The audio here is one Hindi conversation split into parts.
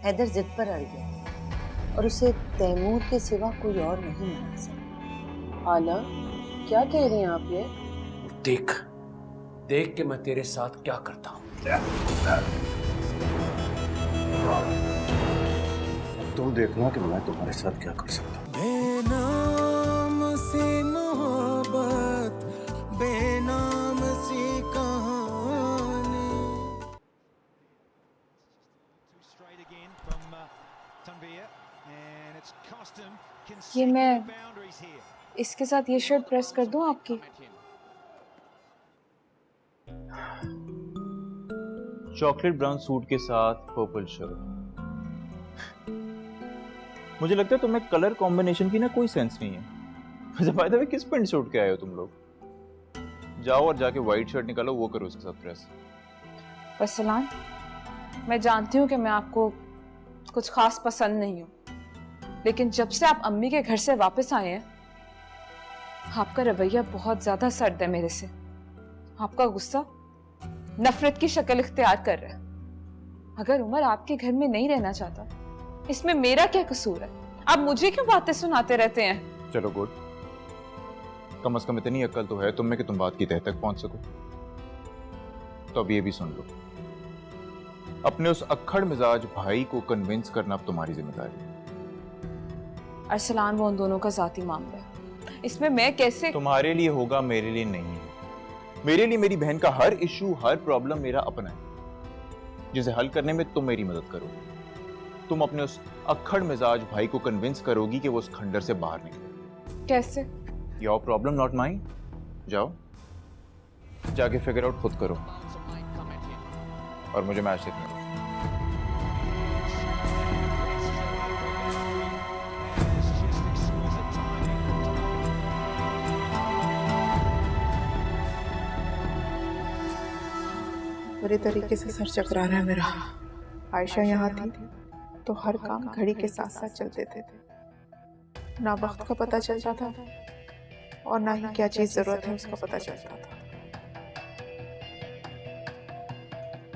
हैदर जिद पर अड़ गया और उसे तैमूर के सिवा कोई और नहीं मना सका। आना, क्या कह रही हैं आप ये? देख देख के मैं तेरे साथ क्या करता हूँ। तुम देखना कि मैं तुम्हारे साथ क्या कर सकता हूँ। बेनाम सी मोहब्बत, बेनाम सी कहानी। ये मैं इसके साथ ये शर्ट प्रेस कर दूं आपकी? चॉकलेट ब्राउन सूट के साथ पर्पल शर्ट। मुझे लगता है तुम्हें कलर कॉम्बिनेशन की ना कोई सेंस नहीं है। वैसे बाय द वे किस पेंट सूट के आए हो तुम लोग? जाओ और जाके व्हाइट शर्ट निकालो, वो करो उसके साथ प्रेस। वसलान, मैं जानती हूँ कि मैं आपको कुछ खास पसंद नहीं हूँ, लेकिन जब से आप अम्मी के घर से वापस आए हैं आपका रवैया बहुत ज्यादा सर्द है मेरे से। आपका गुस्सा नफरत की शक्ल इख्तियार कर रहा है। अगर उमर आपके घर में नहीं रहना चाहता, इसमें मेरा क्या कसूर है? आप मुझे क्यों बातें सुनाते रहते हैं? चलो गुड, कम से कम इतनी अक्ल तो है तुम में कि तुम बात की तह तक पहुंच सको। तो अब ये भी सुन लो, अपने उस अक्खड़ मिजाज भाई को कन्विंस करना अब तुम्हारी जिम्मेदारी है। अरसलान, वो उन दोनों का जाती मामला है, इसमें मैं कैसे? तुम्हारे लिए होगा, मेरे लिए नहीं। मेरे लिए मेरी बहन का हर इशू, हर प्रॉब्लम मेरा अपना है, जिसे हल करने में तुम मेरी मदद करो। तुम अपने उस अक्खड़ मिजाज भाई को कन्विंस करोगी कि वो उस खंडर से बाहर निकले। कैसे? Your problem not mine. जाओ जाके फिगर आउट खुद करो और मुझे मैच देखने दो। बुरे तरीके से सर चकरा रहा है मेरा। आयशा यहाँ थी तो हर काम घड़ी के साथ साथ चलते थे, ना वक्त का पता चलता था और ना ही क्या चीज जरूरत है उसका पता चलता था।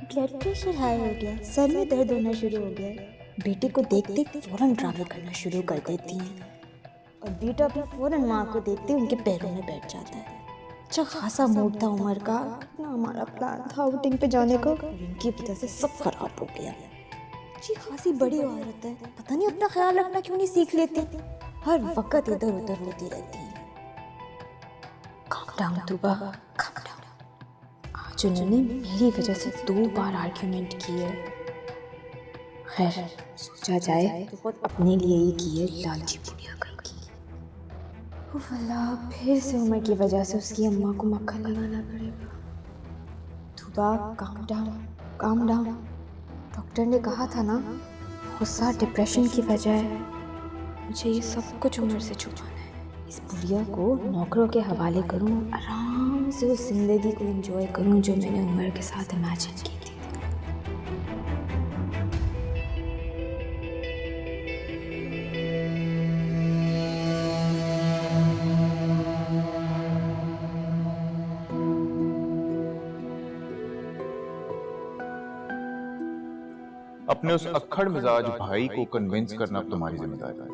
ब्लड प्रेशर हाई हो गया, सर में दर्द होना शुरू हो गया। बेटे को देखते फौरन ड्रामे करना शुरू कर देती हैं और बेटा भी फौरन माँ को देखते उनके पैरों में बैठ जाता है। अच्छा खासा मूड था उमर का, ना हमारा प्लान था आउटिंग पे जाने का, इनकी वजह से सब खराब हो गया। अच्छी खासी बड़ी औरत है, पता नहीं अपना ख्याल रखना क्यों नहीं सीख लेती, हर वक्त इधर उधर होती रहती है। Calm down Tuba, calm down. आज उन्होंने मेरी वजह से 2 बार आर्ग्यूमेंट की है। खैर सोचा जाए तो खुद अपने लिए ही की है, लालची बुढ़िया कहीं की। अल्लाह, फिर से उमर की वजह से उसकी अम्मा को मक्खन लगाना पड़ेगा। Tuba, calm down, calm down. Doctor ने कहा था ना, गुस्सा डिप्रेशन की वजह है। मुझे ये सब कुछ उमर से छुपाना है। इस बुढ़िया को नौकरों के हवाले करूं, आराम से उस जिंदगी को एंजॉय करूं जो मैंने उमर के साथ इमेजिन की थी। अपने उस अक्खड़ मिजाज भाई को कन्विंस करना अब तुम्हारी जिम्मेदारी है।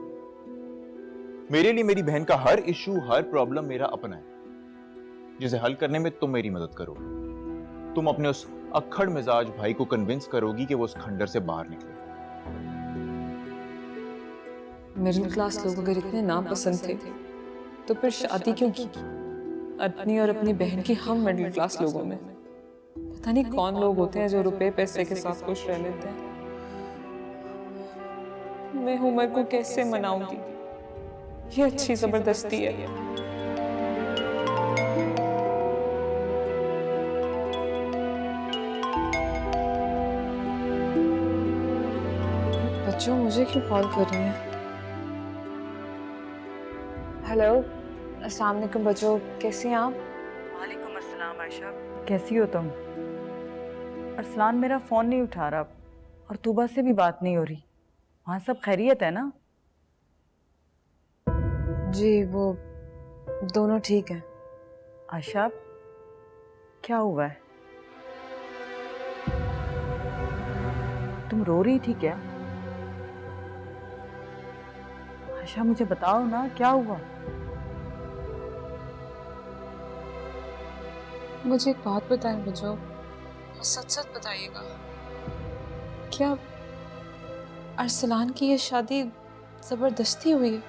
मेरे लिए मेरी बहन का हर इशू, हर प्रॉब्लम मेरा अपना है, जिसे हल करने में तुम मेरी मदद करो। तुम अपने उस अक्खड़ मिजाज भाई को कन्विंस करोगी कि वो उस खंडर से बाहर निकले। मिडिल क्लास लोग अगर इतने नापसंद थे तो फिर शादी क्यों की? अपनी और अपनी बहन की हम मिडिल क्लास लोगों में पता नहीं कौन लोग होते हैं जो रुपए पैसे के साथ खुश रह लेते हैं। मैं उमर को कैसे मनाऊंगी? ये अच्छी जबरदस्ती है। बच्चों मुझे क्यों कॉल कर रही हैं? हेलो, अस्सलाम वालेकुम बच्चों, कैसी हैं आप? वालेकुम अस्सलाम आयशा, कैसी हो तुम? अरसलान मेरा फ़ोन नहीं उठा रहा और तूबा से भी बात नहीं हो रही। वहाँ सब खैरियत है ना? जी, वो दोनों ठीक हैं। आयशा, क्या हुआ है? तुम रो रही थी क्या? आयशा मुझे बताओ ना, क्या हुआ? मुझे एक बात बताएं मुझे, सच सच बताइएगा, क्या अरसलान की ये शादी जबरदस्ती हुई है?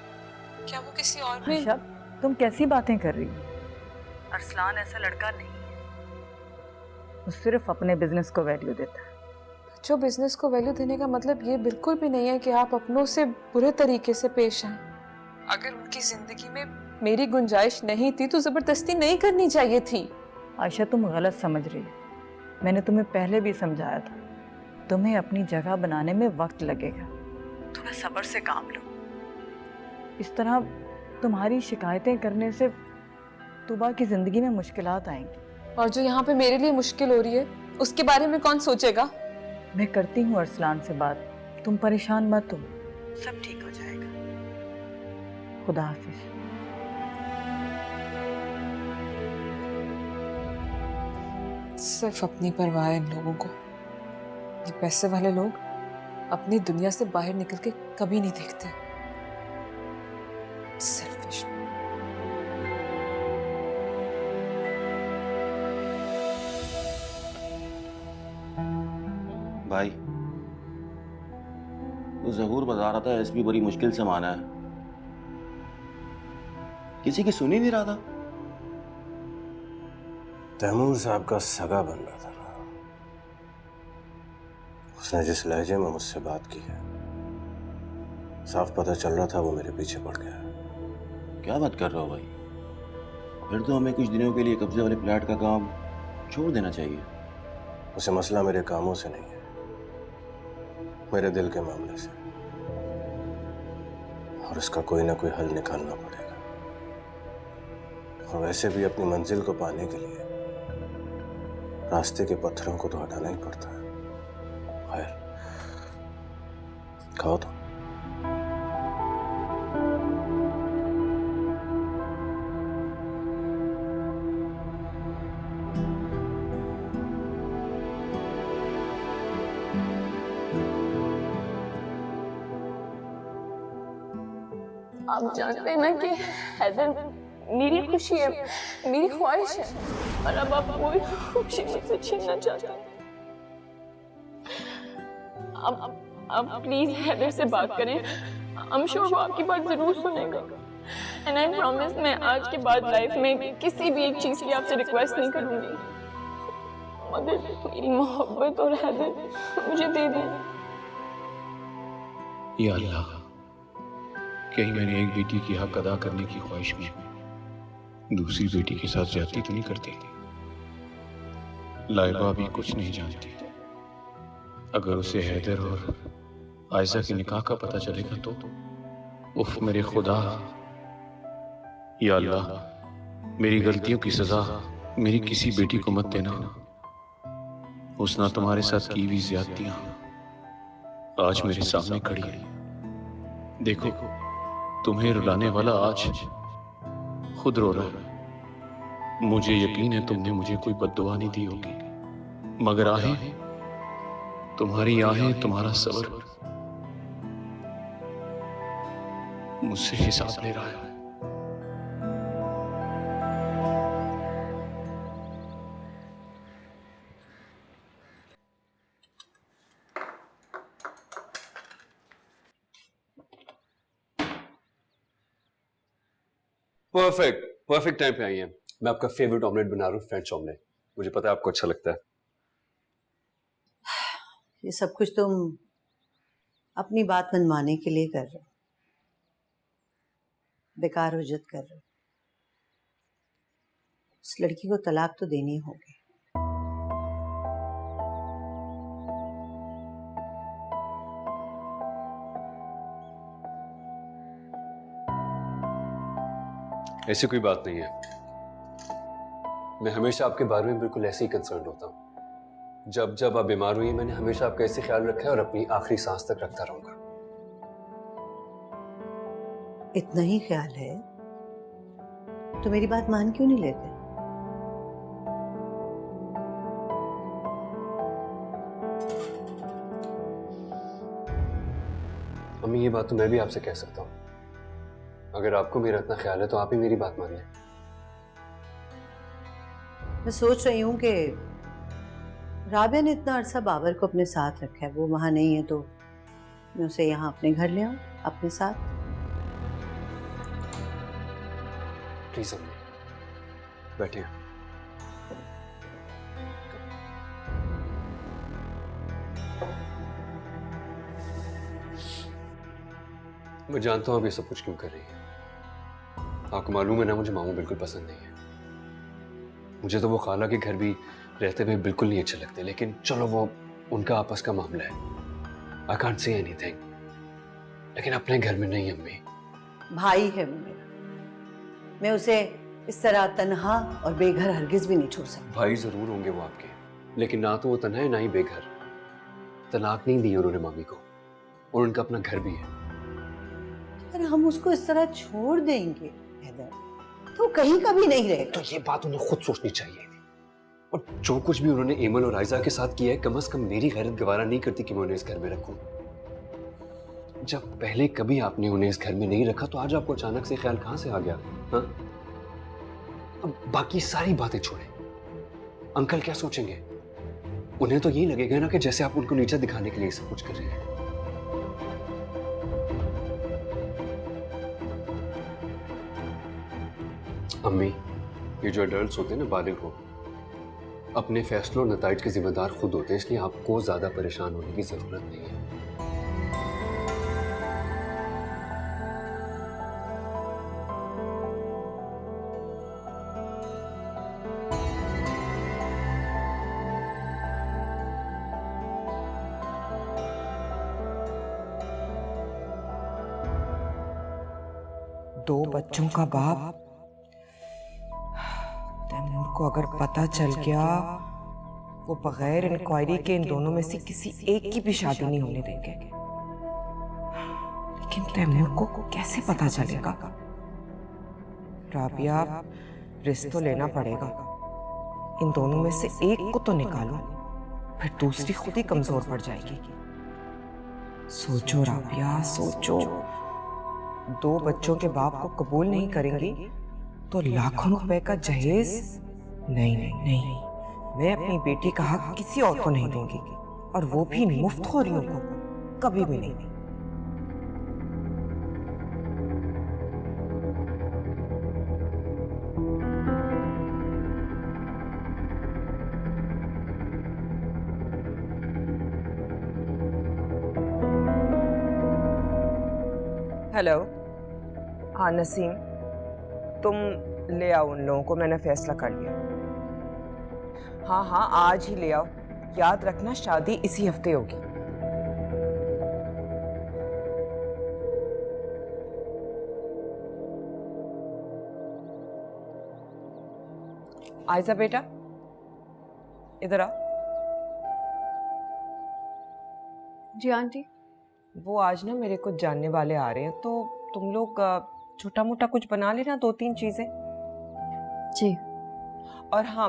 क्या वो किसी और में? आयशा, तुम कैसी बातें कर रही हो? अरसलान ऐसा लड़का नहीं है, वो सिर्फ अपने बिजनेस को वैल्यू देता है। जो बिजनेस को वैल्यू देने का मतलब ये बिल्कुल भी नहीं है कि आप अपनों से बुरे तरीके से पेश आए। अगर उनकी जिंदगी में मेरी गुंजाइश नहीं थी तो जबरदस्ती नहीं करनी चाहिए थी। आयशा, तुम गलत समझ रही हो। मैंने तुम्हें पहले भी समझाया था, तुम्हें अपनी जगह बनाने में वक्त लगेगा, थोड़ा सब्र से काम लो। इस तरह तुम्हारी शिकायतें करने से तुबा की जिंदगी में मुश्किलात आएंगी। और जो यहाँ पे मेरे लिए मुश्किल हो रही है उसके बारे में कौन सोचेगा? मैं करती हूँ अरसलान से बात, तुम परेशान मत हो, सब ठीक हो जाएगा। खुदा हाफिज। सिर्फ अपनी परवाह है इन लोगों को। ये पैसे वाले लोग अपनी दुनिया से बाहर निकल के कभी नहीं देखते। सेल्फिश। भाई, वो जहूर बता रहा था एसपी बड़ी मुश्किल से माना है, किसी की सुन ही नहीं रहा था। तैमूर साहब का सगा बन रहा था ना, उसने जिस लहजे में मुझसे बात की है, साफ पता चल रहा था वो मेरे पीछे पड़ गया। क्या बात कर रहे हो भाई? फिर तो हमें कुछ दिनों के लिए कब्जे वाले फ्लैट का काम छोड़ देना चाहिए। उसे मसला मेरे कामों से नहीं है, मेरे दिल के मामले से, और इसका कोई ना कोई हल निकालना पड़ेगा। और वैसे भी अपनी मंजिल को पाने के लिए रास्ते के पत्थरों को तो हटाना ही पड़ता है। खैर, खाओ तो। आप जानते हैं ना कि हैदर मेरी खुशी है, मेरी ख्वाहिश है, और अब आप कोई खुशी मुझसे छीनना चाहते हैं। अब प्लीज हैदर से बात करें, I'm sure वो आपकी बात जरूर सुनेगा। एंड आई प्रॉमिस, मैं आज के बाद लाइफ में किसी भी एक चीज की आपसे रिक्वेस्ट नहीं करूंगी, मगर मेरी मोहब्बत और हैदर मुझे दे दें। या अल्लाह, कहीं मैंने एक बेटी की हक अदा करने की ख्वाहिश में दूसरी बेटी के साथ ज्यादती तो नहीं करती? लाइबा भी कुछ नहीं जानती। अगर उसे हैदर और आयशा के निकाह का पता चलेगा तो उफ मेरे खुदा। या अल्लाह, मेरी गलतियों की सजा मेरी किसी बेटी को मत देना। हुस्ना तुम्हारे साथ की हुई ज्यादतियां आज मेरे सामने खड़ी है। देखो, तुम्हें रुलाने वाला आज खुद रो रहा है। मुझे यकीन है तुमने मुझे कोई बद्दुआ नहीं दी होगी, मगर आहें, तुम्हारी आहें, तुम्हारा सब्र मुझसे हिसाब ले रहा है। परफेक्ट टाइम पे आई हैं। मैं आपका फेवरेट ऑमलेट बना रहा हूँ, फ्रेंच ऑमलेट। मुझे पता है आपको अच्छा लगता है। ये सब कुछ तुम अपनी बात मनवाने के लिए कर रहे हो, बेकार हुज्जत कर रहे हो। उस लड़की को तलाक तो देनी होगी। ऐसी कोई बात नहीं है। मैं हमेशा आपके बारे में बिल्कुल ऐसे ही कंसर्न होता हूँ। जब जब आप बीमार हुई, मैंने हमेशा आपका ऐसे ख्याल रखा है और अपनी आखिरी सांस तक रखता रहूंगा। इतना ही ख्याल है तो मेरी बात मान क्यों नहीं लेते? अम्मी, ये बात तो मैं भी आपसे कह सकता हूँ, अगर आपको मेरा इतना ख्याल है तो आप ही मेरी बात मान लें। मैं सोच रही हूँ कि राबिया ने इतना अरसा बाबर को अपने साथ रखा है, वो वहां नहीं है तो मैं उसे यहाँ अपने घर ले आऊं अपने साथ। प्लीज अम्मी बैठिए। मैं जानता हूँ आप ये सब कुछ क्यों कर रही हैं। आपको मालूम है ना, मुझे मामू बिल्कुल पसंद नहीं है। मुझे तो वो खाला के घर भी रहते हुए बिल्कुल नहीं अच्छे लगते, लेकिन चलो वो उनका आपस का मामला है। आई कांट से एनीथिंग, लेकिन अपने घर में नहीं अम्मी। भाई है वो मेरा, मैं उसे इस तरह तन्हा और बेघर हरगिज भी नहीं छोड़ सकती। भाई जरूर होंगे वो आपके, लेकिन ना तो वो तन्हा है ना ही बेघर। तलाक नहीं दी उन्होंने मामी को, और उनका अपना घर भी है। अगर हम उसको इस तरह छोड़ देंगे हैदर, तो कहीं कभी नहीं रहेगा। तो ये बात उन्हें खुद सोचनी चाहिए थी। और जो कुछ भी उन्होंने एमल और आयजा के साथ किया है, कम से कम मेरी गैरत गवारा नहीं करती कि मैं उन्हें इस घर में रखूं। जब पहले कभी आपने उन्हें इस घर में नहीं रखा, तो आज आपको अचानक से ख्याल कहां से आ गया? हाँ? अब बाकी सारी बातें छोड़ें। अंकल क्या सोचेंगे? उन्हें तो यही लगेगा ना कि जैसे आप उनको नीचा दिखाने के लिए सब कुछ कर रही हैं। अम्मी, ये जो एडल्ट्स होते हैं ना, बालिग हो, अपने फैसलों और नताइज के जिम्मेदार खुद होते हैं, इसलिए आपको ज्यादा परेशान होने की जरूरत नहीं है। दो बच्चों का बाप, तैमूर को अगर पता चल गया, वो बगैर इंक्वायरी के इन दोनों में से किसी एक की भी शादी नहीं होने देंगे। लेकिन तैमूर को कैसे पता चलेगा? राबिया, रिश्ता लेना पड़ेगा। इन दोनों में से एक को तो निकालो, फिर दूसरी खुद ही कमजोर पड़ जाएगी। सोचो राबिया, सोचो। दो बच्चों के बाप को कबूल नहीं करेंगी तो लाखों रुपए का जहेज? नहीं नहीं नहीं, मैं अपनी बेटी का हक किसी और को नहीं दूंगी, और वो भी मुफ्तखोरियों को, कभी भी नहीं। हेलो, हाँ नसीम, तुम ले आओ उन लोगों को, मैंने फैसला कर लिया। हाँ हाँ, आज ही ले आओ। याद रखना, शादी इसी हफ्ते होगी। आयजा बेटा, इधर आ। जी आंटी। वो आज ना मेरे कुछ जानने वाले आ रहे हैं, तो तुम लोग छोटा मोटा कुछ बना लेना, 2-3 चीजें। जी। और हाँ,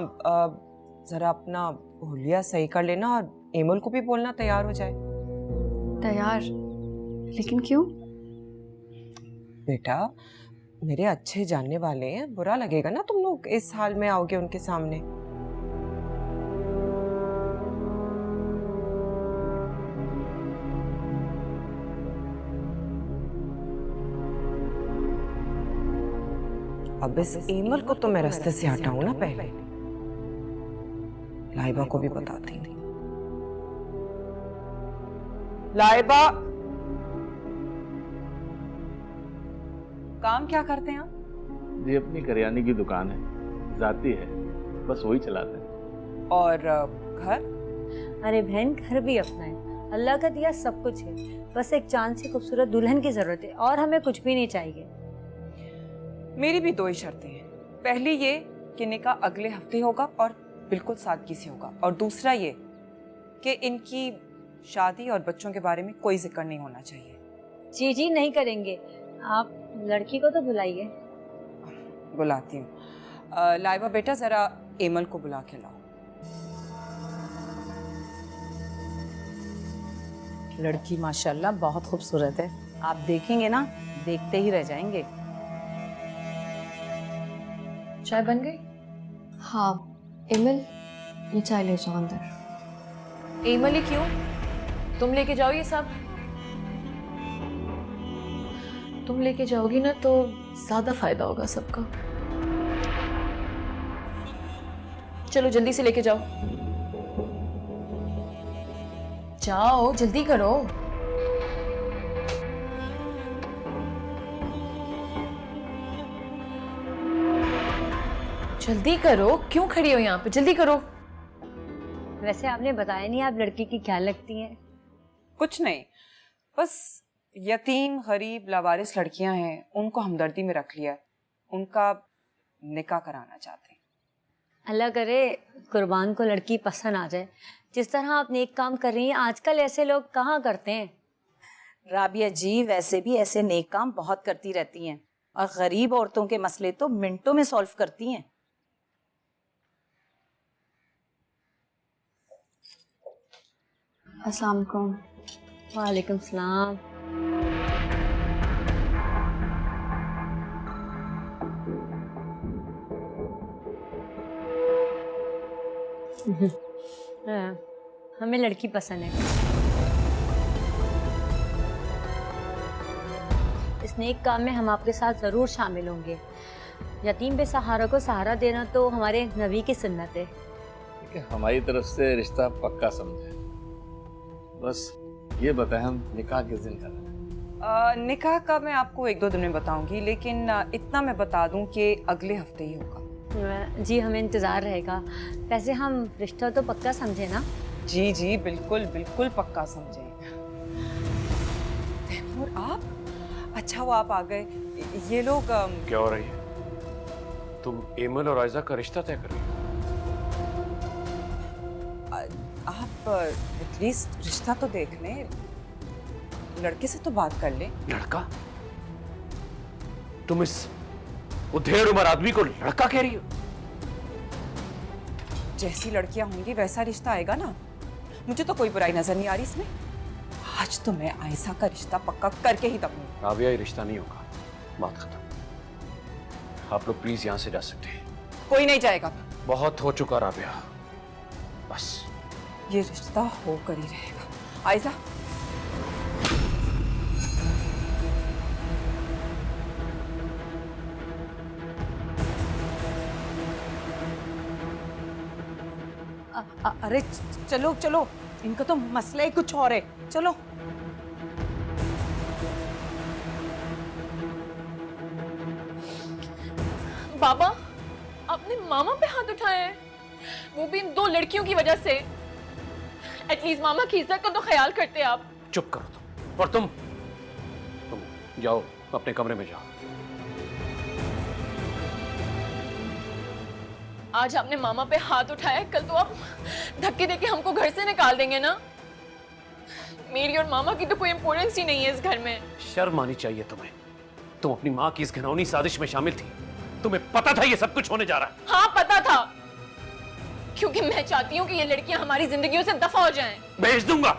जरा अपना हुलिया सही कर लेना, और एमल को भी बोलना तैयार हो जाए। तैयार? लेकिन क्यों? बेटा, मेरे अच्छे जानने वाले हैं, बुरा लगेगा ना तुम लोग इस हाल में आओगे उनके सामने। अब इस एमल को तो मैं रास्ते से हटाऊं ना पहले। लाइबा को भी बताती हूँ। लाइबा, काम क्या करते हैं आप? जी अपनी करियाने की दुकान है, जाती है, बस वही चलाते हैं। और घर? अरे बहन, घर भी अपना है, अल्लाह का दिया सब कुछ है, बस एक चांद सी खूबसूरत दुल्हन की जरूरत है, और हमें कुछ भी नहीं चाहिए। मेरी भी 2 ही शर्तें हैं। पहली ये कि निकाह अगले हफ्ते होगा और बिल्कुल सादगी से होगा, और दूसरा ये कि इनकी शादी और बच्चों के बारे में कोई जिक्र नहीं होना चाहिए। जी जी, नहीं करेंगे। आप लड़की को तो बुलाइए। बुलाती हूँ। लाइबा बेटा, जरा एमल को बुला के लाओ। लड़की माशाल्लाह बहुत खूबसूरत है, आप देखेंगे ना, देखते ही रह जाएंगे। चाय बन गई? हाँ एमिल, ये चाय ले जाओ अंदर। एमिल ही क्यों? तुम लेके जाओ ये सब। तुम लेके जाओगी ना तो ज्यादा फायदा होगा सबका। चलो जल्दी से लेके जाओ। जाओ जल्दी करो। जल्दी करो, क्यों खड़ी हो यहाँ पे? जल्दी करो। वैसे आपने बताया नहीं आप लड़की की क्या लगती हैं? कुछ नहीं, बस यतीम गरीब लावारिस लड़कियां हैं, उनको हमदर्दी में रख लिया है, उनका निकाह कराना चाहते हैं। अल्लाह करे कुर्बान को लड़की पसंद आ जाए। जिस तरह आप नेक काम कर रही हैं, आजकल ऐसे लोग कहाँ करते हैं। राबिया जी वैसे भी ऐसे नेक काम बहुत करती रहती हैं और गरीब औरतों के मसले तो मिनटों में सॉल्व करती हैं। अस्सलाम वालेकुम। वालेकुम सलाम। हमें लड़की पसंद है। इस नेक काम में हम आपके साथ ज़रूर शामिल होंगे। यतीम बेसहारा को सहारा देना तो हमारे नबी की सुन्नत है। ठीक है, हमारी तरफ से रिश्ता पक्का समझे। बस ये बताएं हम निकाह किस दिन कर रहे हैं? निकाह का मैं आपको 1-2 दिन में बताऊंगी, लेकिन इतना मैं बता दूं कि अगले हफ्ते ही होगा। जी हमें इंतज़ार रहेगा। वैसे हम रिश्ता तो पक्का समझे ना? जी जी बिल्कुल बिल्कुल पक्का समझे। तैमूर आप? अच्छा वो आप आ गए। ये लोग क्या हो रही है? तुम एमल और आयजा का रिश्ता तय कर रही हो? आप एटलीस्ट रिश्ता तो देख लें, लड़के से तो बात कर लें। लड़का? तुम इस उधेड़ उम्र आदमी को लड़का कह रही हो? जैसी लड़कियां होंगी वैसा रिश्ता आएगा ना। मुझे तो कोई बुराई नजर नहीं आ रही इसमें। आज तो मैं आयशा का रिश्ता पक्का करके ही दबूंगी। राबिया, ये रिश्ता नहीं होगा, बात खत्म। आप लोग प्लीज यहाँ से जा सकते हैं। कोई नहीं जाएगा। बहुत हो चुका राबिया, बस। ये रिश्ता होकर ही रहेगा। आयशा अरे चलो चलो, इनका तो मसला ही कुछ और है। चलो बाबा, आपने मामा पे हाथ उठाया है, वो भी इन 2 लड़कियों की वजह से। एटलीस्ट मामा की इज्जत का तो ख्याल करते आप। चुप करो तुम। और तुम जाओ अपने कमरे में जाओ। आज आपने मामा पे हाथ उठाया, कल तो आप धक्के देके हमको घर से निकाल देंगे ना। मेरी और मामा की तो कोई इंपॉर्टेंस ही नहीं है इस घर में। शर्म आनी चाहिए तुम्हें। तुम अपनी माँ की इस घिनौनी साजिश में शामिल थी। तुम्हें पता था ये सब कुछ होने जा रहा है? हाँ पता था, क्योंकि मैं चाहती हूँ कि ये लड़कियां हमारी जिंदगियों से दफा हो जाएं। भेज दूंगा,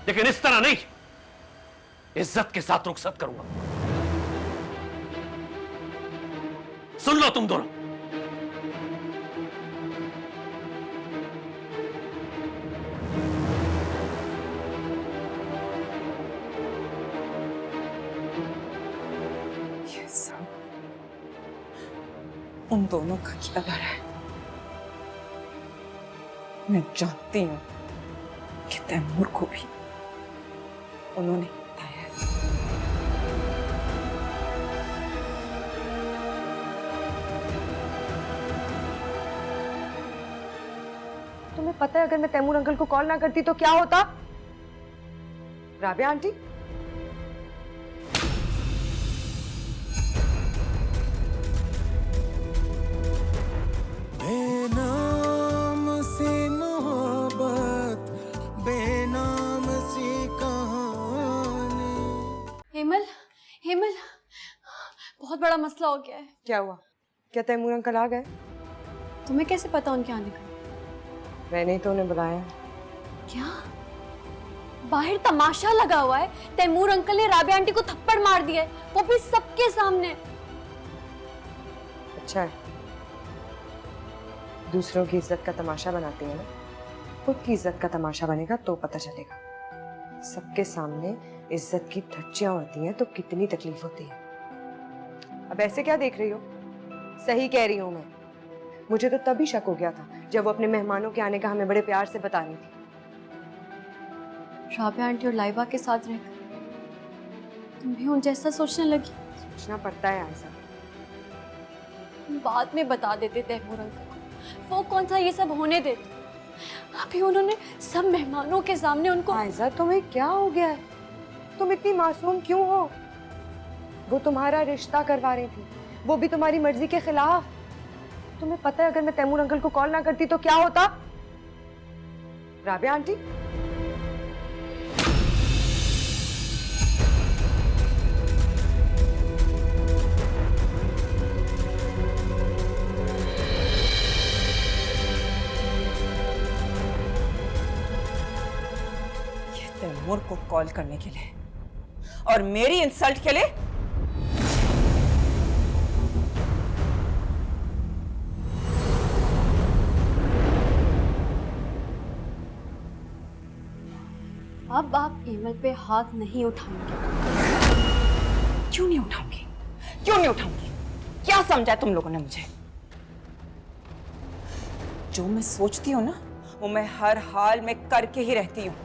लेकिन इस तरह नहीं, इज्जत के साथ रुखसत करूंगा। सुन लो तुम दोनों, ये सब उन दोनों का किया जा रहा है। मैं जानती हूँ कि तैमूर को भी उन्होंने बताया है। तुम्हें पता है अगर मैं तैमूर अंकल को कॉल ना करती तो क्या होता? राबिया आंटी, बेनाम सी मोहब्बत, बेनाम सी कहानी। हेमल, हेमल, बहुत बड़ा मसला हो गया है। क्या हुआ? क्या तैमूर अंकल आ गए? तुम्हें कैसे पता उनके आने का? मैंने ही तो उन्हें बुलाया। क्या बाहर तमाशा लगा हुआ है? तैमूर अंकल ने राबिया आंटी को थप्पड़ मार दिया है, वो भी सबके सामने। अच्छा है, दूसरों की इज्जत का तमाशा बनाती है ना, खुद की इज्जत का तमाशा बनेगा तो पता चलेगा। सबके सामने इज्जत की धज्जियां उड़ती हैं तो कितनी तकलीफ होती है। अब ऐसे क्या देख रही हो? सही कह रही हूं मैं। मुझे तो तभी शक हो गया था जब वो अपने मेहमानों के आने का हमें बड़े प्यार से बता रही थी। राबिया आंटी और लाइबा के साथ रहकर तुम भी उन जैसा सोचने लगी? सोचना पड़ता है आयशा। बाद में बता देते तैमूर अंकल को, वो कौन सा ये सब होने देते। अभी उन्होंने सब मेहमानों के सामने उनको। आयशा तुम्हें क्या हो गया है? तुम इतनी मासूम क्यों हो? वो तुम्हारा रिश्ता करवा रही थी, वो भी तुम्हारी मर्जी के खिलाफ। तुम्हें पता है अगर मैं तैमूर अंकल को कॉल ना करती तो क्या होता? राबिया आंटी, ये तैमूर को कॉल करने के लिए और मेरी इंसल्ट के लिए। अब आप एमल पे हाथ नहीं उठाएंगे? क्यों नहीं उठाऊंगी? क्यों नहीं उठाऊंगी? क्या समझा तुम लोगों ने मुझे? जो मैं सोचती हूँ ना वो मैं हर हाल में करके ही रहती हूँ।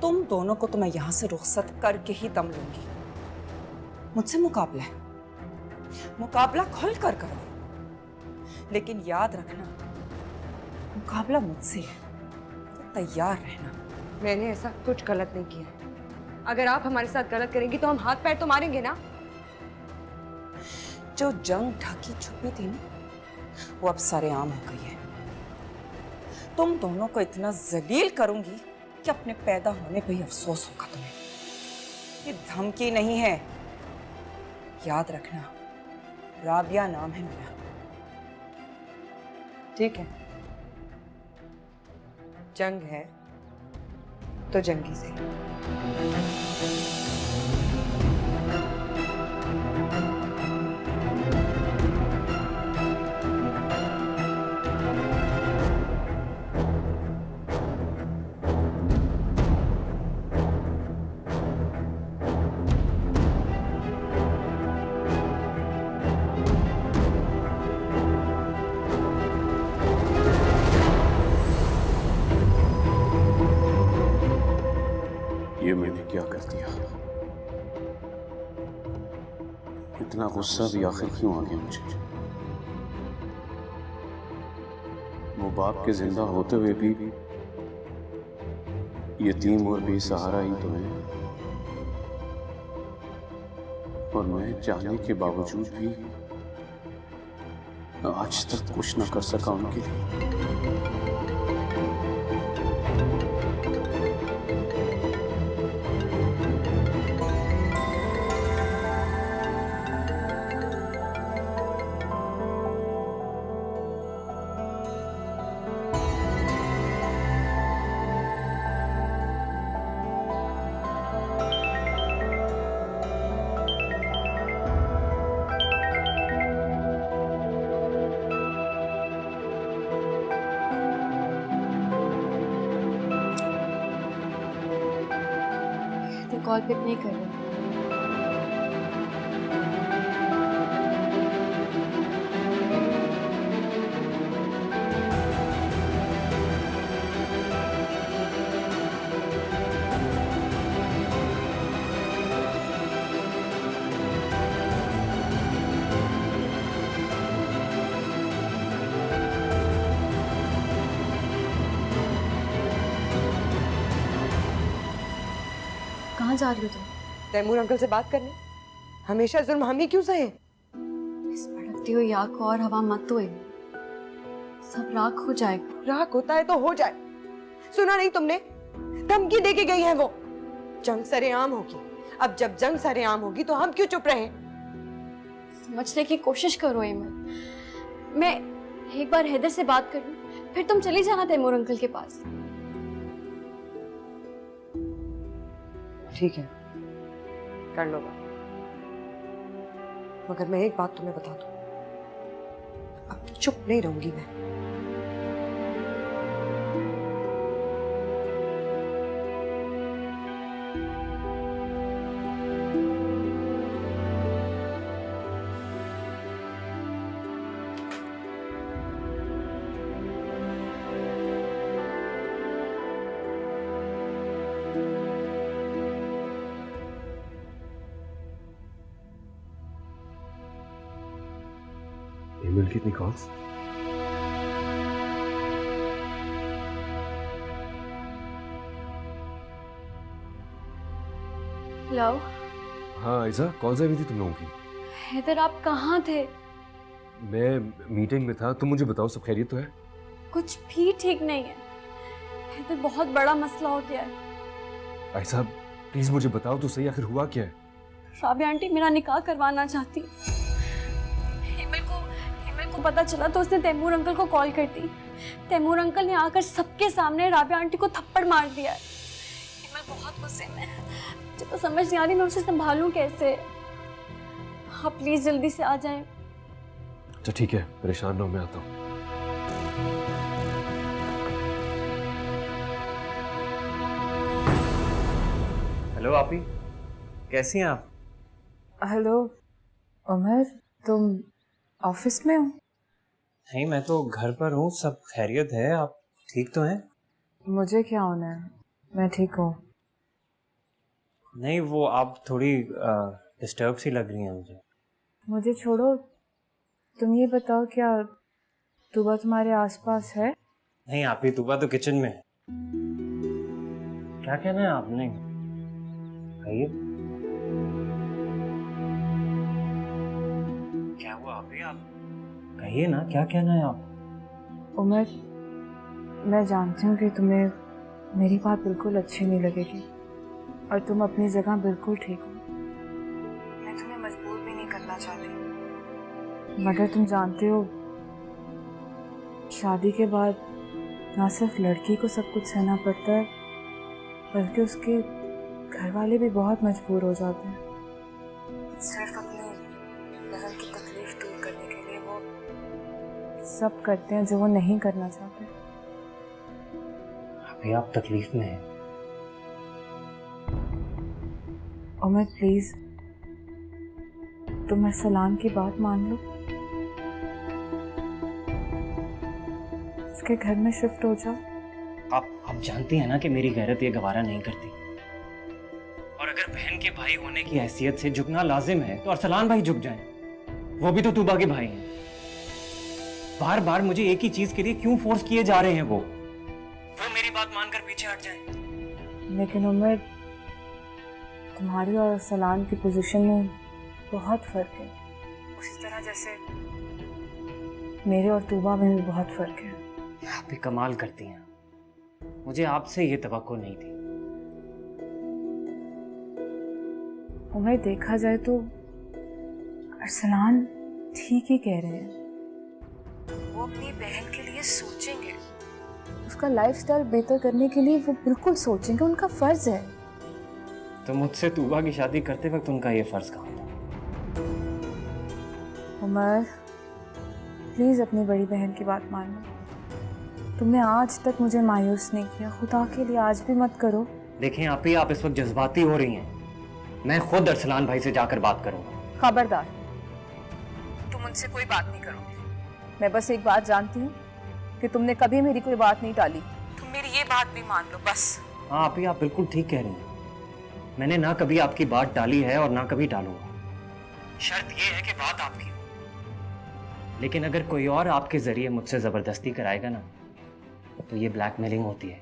तुम दोनों को तो मैं यहां से रुखसत करके ही दम लूंगी। मुझसे मुकाबला है, मुकाबला खुल कर करो, लेकिन याद रखना मुकाबला मुझसे है, तो तैयार रहना। मैंने ऐसा कुछ गलत नहीं किया। अगर आप हमारे साथ गलत करेंगी तो हम हाथ पैर तो मारेंगे ना। जो जंग ढकी छुपी थी ना वो अब सरेआम हो गई है। तुम दोनों को इतना जलील करूंगी कि अपने पैदा होने पे ही अफसोस होगा तुम्हें। ये धमकी नहीं है, याद रखना राबिया नाम है मेरा। ठीक है, जंग है तो जंगी से। ये मैंने क्या कर दिया? इतना गुस्सा भी आखिर क्यों आ गया मुझे? वो बाप के जिंदा होते हुए भी यतीम और बेसहारा ही तो है, और मैं चाहने के बावजूद भी आज तक कुछ न कर सका उनके लिए। कॉल पिक नहीं कर रहे। कहाँ जा रही हो तुम? तैमूर अंकल से बात करने। हमेशा जुल्म हम ही क्यों सहे? इस भड़कती हुई आग को और हवा मत दो, सब राख हो जाएगा। राख होता है तो हो जाए। सुना नहीं तुमने? धमकी देके गई है वो। जंग सरेआम होगी। अब जब जंग सरेआम होगी तो हम क्यों चुप रहे? समझने की कोशिश करो एमल। मैं एक बार हैदर से बात कर लूं, फिर तुम चली जाना तैमूर अंकल के पास। ठीक है, कर लो बात। मगर मैं एक बात तुम्हें बता दूं, अब चुप नहीं रहूंगी मैं। इतनी कॉल्स? हेलो। हाँ आयशा, कॉल्स आई हुई थी तुम लोगों की? हैदर आप कहाँ थे? मैं मीटिंग में था। तुम मुझे बताओ, सब खैरियत तो है? कुछ भी ठीक नहीं है हैदर, बहुत बड़ा मसला हो गया है। आयशा प्लीज मुझे बताओ तो सही, आखिर हुआ क्या है? राबिया आंटी मेरा निकाह करवाना चाहती। हिमल को पता चला तो उसने तैमूर अंकल को कॉल कर दी। तैमूर अंकल ने आकर सबके सामने राबिया आंटी को थप्पड़ मार दिया है। हिमल बहुत गुस्से में है, मुझे तो समझ नहीं आ रही मैं उसे संभालूं कैसे। आप प्लीज जल्दी से आ जाएं। अच्छा ठीक है, परेशान ना हो, मैं आता हूँ। हेलो आपी, कैसी हैं आप? हेलो उमर, तुम ऑफिस में हो? नहीं, मैं तो घर पर हूँ। सब खैरियत है? आप ठीक तो हैं? मुझे क्या होना है, मैं ठीक हूँ। नहीं, वो आप थोड़ी डिस्टर्ब सी लग रही हैं मुझे। मुझे छोड़ो, तुम ये बताओ क्या तूबा तुम्हारे आसपास है? नहीं आपी, तूबा तो किचन में है। क्या कहना है आपने? कहिए। क्या हुआ आपी? आप कहिए ना, क्या कहना है आप? उमर, मैं जानती हूँ कि तुम्हें मेरी बात बिल्कुल अच्छी नहीं लगेगी और तुम अपनी जगह बिल्कुल ठीक हो। मैं तुम्हें मजबूर भी नहीं करना चाहती, मगर तुम जानते हो शादी के बाद ना सिर्फ लड़की को सब कुछ सहना पड़ता है बल्कि उसके घर वाले भी बहुत मजबूर हो जाते हैं। सिर्फ अपनी बहन की तकलीफ दूर करने के लिए वो सब करते हैं जो वो नहीं करना चाहते। अभी आप तकलीफ में हैं। उमर प्लीज, तुम अरसलान की बात मान लो, उसके घर में शिफ्ट हो जाओ। आप जानती हैं ना कि मेरी गैरत ये गवारा नहीं करती, और अगर बहन के भाई होने की हैसियत से झुकना लाजिम है तो अरसलान भाई झुक जाएं। वो भी तो तूबा के भाई हैं। बार बार मुझे एक ही चीज के लिए क्यों फोर्स किए जा रहे हैं? वो मेरी बात मानकर पीछे हट जाएं। लेकिन उमर, तुम्हारी और अरसलान की पोजीशन में बहुत फर्क है, उसी तरह जैसे मेरे और तूबा में भी बहुत फर्क है। आप भी कमाल करती हैं, मुझे आपसे ये तवक्को नहीं थी। उमर, देखा जाए तो अरसलान ठीक ही कह रहे हैं। वो अपनी बहन के लिए सोचेंगे, उसका लाइफस्टाइल बेहतर करने के लिए वो बिल्कुल सोचेंगे, उनका फर्ज है। तो मुझसे तूबा की शादी करते वक्त उनका ये फर्ज कहाँ था? उमर प्लीज अपनी बड़ी बहन की बात मान लो। तुमने आज तक मुझे मायूस नहीं किया, खुदा के लिए आज भी मत करो। देखें आपी, आप इस वक्त जज्बाती हो रही हैं। मैं खुद अरसलान भाई से जाकर बात करूंगा। खबरदार, तुम उनसे कोई बात नहीं करोगे। मैं बस एक बात जानती हूँ कि तुमने कभी मेरी कोई बात नहीं टाली। तुम मेरी ये बात भी मान लो बस। हाँ आपी, आप बिल्कुल ठीक कह रही हैं। मैंने ना कभी आपकी बात टाली है और ना कभी टालूंगा। शर्त ये है कि बात आपकी हो। लेकिन अगर कोई और आपके जरिए मुझसे जबरदस्ती कराएगा ना, तो ये ब्लैकमेलिंग होती है।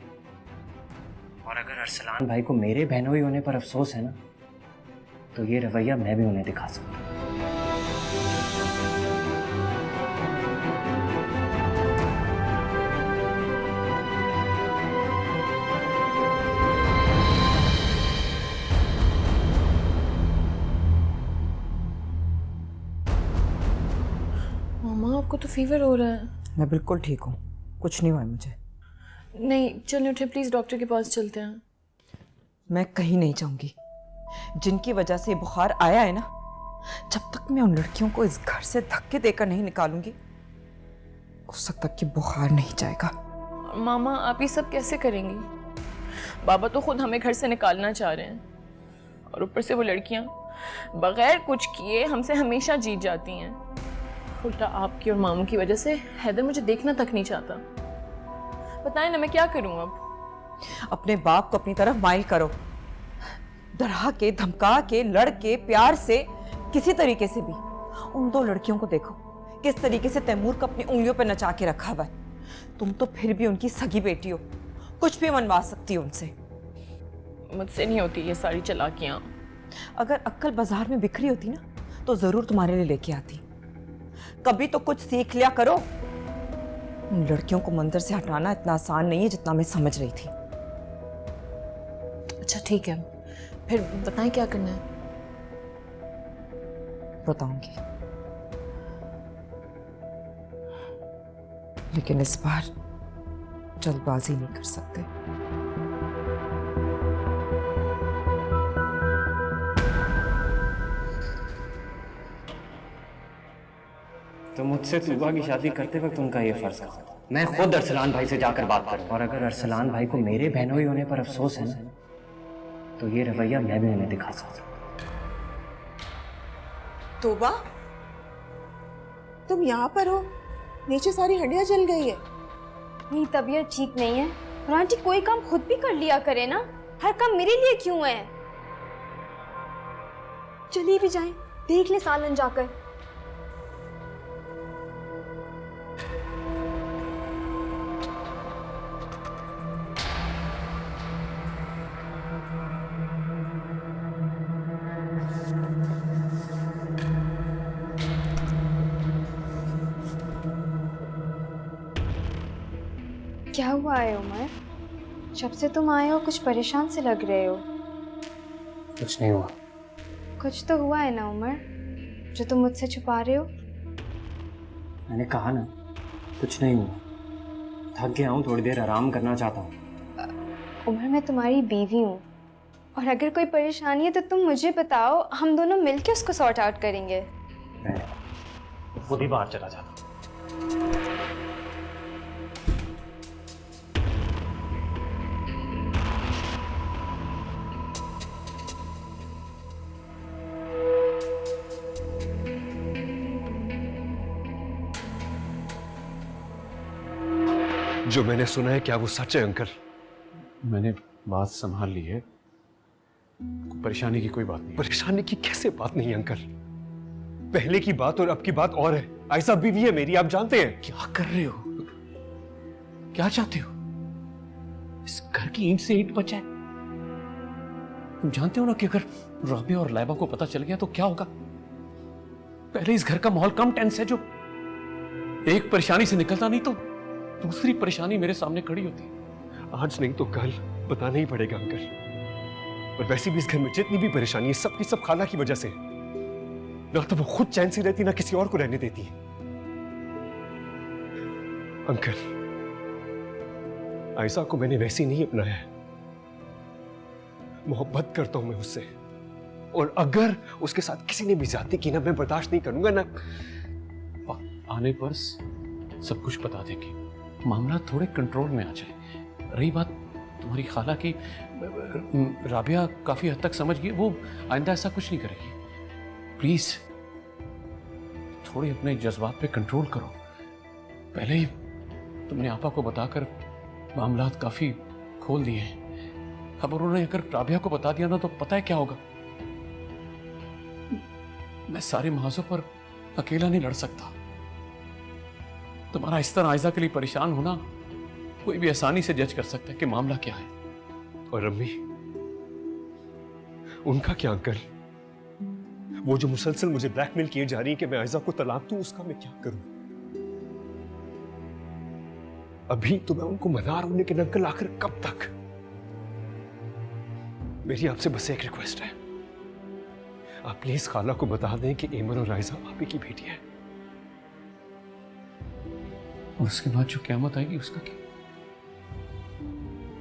और अगर अरसलान भाई को मेरे बहनोई होने पर अफसोस है ना, तो ये रवैया मैं भी उन्हें दिखा सकता हूँ। मामा, आपको तो फीवर हो रहा है। मैं बिल्कुल ठीक हूँ, कुछ नहीं हुआ है मुझे। नहीं, चलिए उठे प्लीज, डॉक्टर के पास चलते हैं। मैं कहीं नहीं जाऊंगी। जिनकी वजह से बुखार आया है ना, जब तक मैं उन लड़कियों को इस घर से धक्के देकर नहीं निकालूंगी, उस वक्त तक कि बुखार नहीं जाएगा। मामा, आप ये सब कैसे करेंगी? बाबा तो खुद हमें घर से निकालना चाह रहे हैं, और ऊपर से वो लड़कियां बगैर कुछ किए हमसे हमेशा जीत जाती हैं। उल्टा आपकी और मामू की वजह से हैदर मुझे देखना तक नहीं चाहता। बताएं ना, मैं क्या करूं अब? अपने बाप को अपनी तरफ माइल करो, डरा के, धमका के, लड़ के, प्यार से, किसी तरीके से भी उन दो लड़कियों को देखो किस तरीके से तैमूर को अपनी उंगलियों पर नचा के रखा हुआ है। तुम तो फिर भी उनकी सगी बेटी हो, कुछ भी मनवा सकती हो उनसे। मुझसे नहीं होती ये सारी चालाकियां। अगर अक्कल बाजार में बिखरी होती ना तो जरूर तुम्हारे लिए लेके आती। कभी तो कुछ सीख लिया करो। उन लड़कियों को मंदिर से हटाना इतना आसान नहीं है जितना मैं समझ रही थी। अच्छा ठीक है, फिर बताएं क्या करना है। बताऊंगी, लेकिन इस बार जल्दबाजी नहीं कर सकते। तो मुझसे तूबा की शादी करते वक्त उनका ये फर्ज था, मैं खुद अरसलान भाई से जाकर बात करूं। और अगर अरसलान भाई को मेरे बहनोई होने पर अफसोस है ना, तो ये रवैया मैं भी उन्हें दिखा सकता हूं। तोबा, तुम यहाँ पर हो? नीचे सारी हड्डियां जल गई है। मेरी तबीयत ठीक नहीं है। और आंटी कोई काम खुद भी कर लिया करे ना, हर काम मेरे लिए क्यों है? चलिए भी जाएं, देख ले सालन जाकर। क्या हुआ है उमर? जब से तुम आए हो कुछ परेशान से लग रहे हो। कुछ नहीं हुआ। कुछ तो हुआ है ना उमर, जो तुम मुझसे छुपा रहे हो। मैंने कहा ना, कुछ नहीं हुआ। थक गया हूँ, थोड़ी देर आराम करना चाहता हूँ। उमर मैं तुम्हारी बीवी हूँ, और अगर कोई परेशानी है तो तुम मुझे बताओ, हम दोनों मिलके उसको सॉर्ट आउट करेंगे। मैं खुद ही बाहर चला जाता हूँ। जो मैंने सुना है क्या वो सच है अंकल? मैंने बात संभाल ली है, परेशानी की कोई बात नहीं। परेशानी की कैसे बात नहीं अंकल? पहले की बात और अब की बात और है। आयशा बीवी है मेरी, आप जानते हैं। क्या कर रहे हो? क्या चाहते हो? इस घर की ईंट से ईंट बचाए। तुम जानते हो ना कि अगर राबिया और लाइबा को पता चल गया तो क्या होगा? पहले इस घर का माहौल कम टेंस है, जो एक परेशानी से निकलता नहीं तो दूसरी परेशानी मेरे सामने खड़ी होती है। आज नहीं तो कल बताना ही पड़ेगा अंकल। और वैसे भी इस घर में जितनी भी परेशानी है सब की सब खाला की वजह से। ना तो वो खुद चैन से रहती ना किसी और को रहने देती है। अंकल, आयशा को मैंने वैसे नहीं अपनाया है। मोहब्बत करता हूं मैं उससे, और अगर उसके साथ किसी ने भी ज्यादती की ना, मैं बर्दाश्त नहीं करूंगा ना। आने पर सब कुछ बता देंगे, मामला थोड़े कंट्रोल में आ जाए। रही बात तुम्हारी खाला की, राबिया काफी हद तक समझ गई, वो आइंदा ऐसा कुछ नहीं करेगी। प्लीज थोड़े अपने जज्बात पे कंट्रोल करो। पहले ही तुमने आपा को बताकर मामलात काफी खोल दिए हैं। अब उन्होंने अगर राबिया को बता दिया ना तो पता है क्या होगा? मैं सारे महाजों पर अकेला नहीं लड़ सकता। तुम्हारा इस तरह आयशा के लिए परेशान होना कोई भी आसानी से जज कर सकता है कि मामला क्या है। और अम्मी, उनका क्या अंकल? वो जो मुसलसल मुझे ब्लैकमेल किए जा रही है कि मैं आयशा को तलाक दूं, उसका मैं क्या करूं? अभी तो मैं उनको मना रहा हूं, लेकिन अंकल आखिर कब तक? मेरी आपसे बस एक रिक्वेस्ट है, आप प्लीज खाला को बता दें कि एमन और आयशा आप ही की बेटी है। और उसके बाद जो क़यामत आएगी उसका क्या?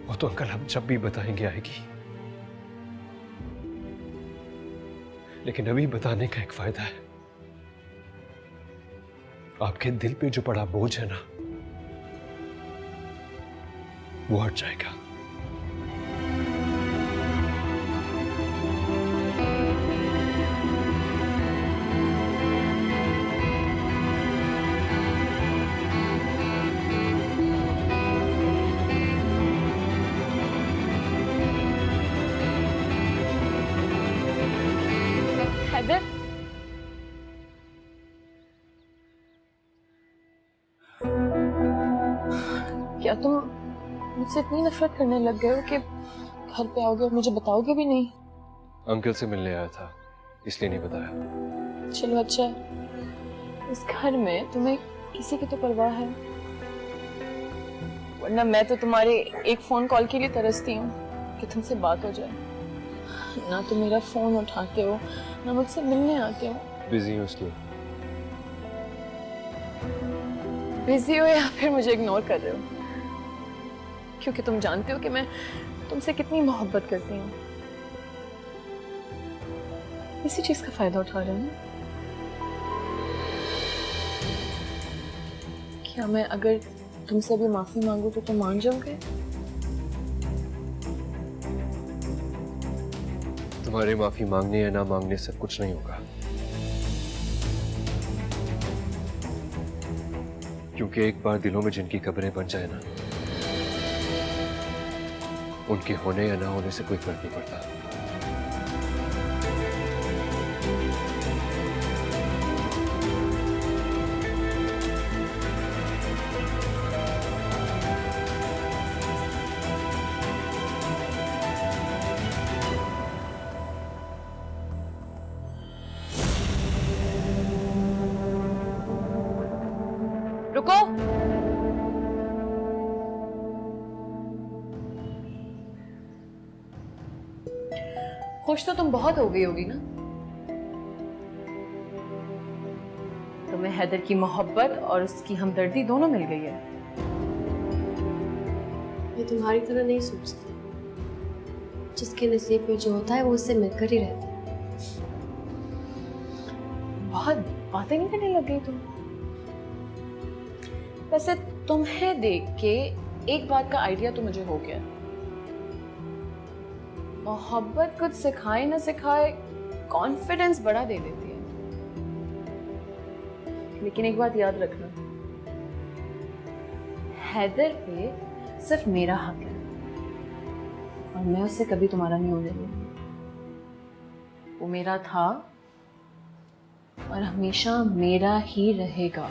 वो तो अंकल हम जब भी बताएंगे आएगी, लेकिन अभी बताने का एक फायदा है। आपके दिल पे जो बड़ा बोझ है ना, वो हट जाएगा। क्या तुम मुझसे इतनी नफरत करने लग गए हो कि घर पे आओगे और मुझे बताओगे भी नहीं? अंकल से मिलने आया था, इसलिए नहीं बताया। चलो अच्छा, इस घर में तुम्हें किसी की तो परवाह है, वरना मैं तो तुम्हारे एक फोन कॉल के लिए तरसती हूँ कि तुमसे बात हो जाए। ना तो मेरा फोन उठाते हो, ना मुझसे मिलने आते हो। बिजी हूँ इसलिए। बिजी हो या फिर मुझे इग्नोर कर रहे हो? क्योंकि तुम जानते हो कि मैं तुमसे कितनी मोहब्बत करती हूँ। इसी चीज का फायदा उठा रहे हो ना? क्या मैं अगर तुमसे अभी माफी मांगू तो तुम मान जाओगे? तुम्हारे माफी मांगने या ना मांगने से कुछ नहीं होगा, क्योंकि एक बार दिलों में जिनकी कब्रें बन जाए ना, उनके होने या ना होने से कोई फर्क नहीं पड़ता। रुको। खुश तो तुम बहुत हो गई होगी ना? तुम्हें हैदर की मोहब्बत और उसकी हमदर्दी दोनों मिल गई है। मैं तुम्हारी तरह नहीं सोचती। जिसके नसीब में जो होता है वो उससे मिलकर ही रहता है। बहुत बातें नहीं करने लग गई तुम। वैसे तुम्हें देख के एक बात का आइडिया तो मुझे हो गया। मोहब्बत कुछ सिखाए ना सिखाए कॉन्फिडेंस बड़ा दे देती है। लेकिन एक बात याद रखना, हैदर पे सिर्फ मेरा हक है और मैं उससे कभी तुम्हारा नहीं होने दूंगी। वो मेरा था और हमेशा मेरा ही रहेगा।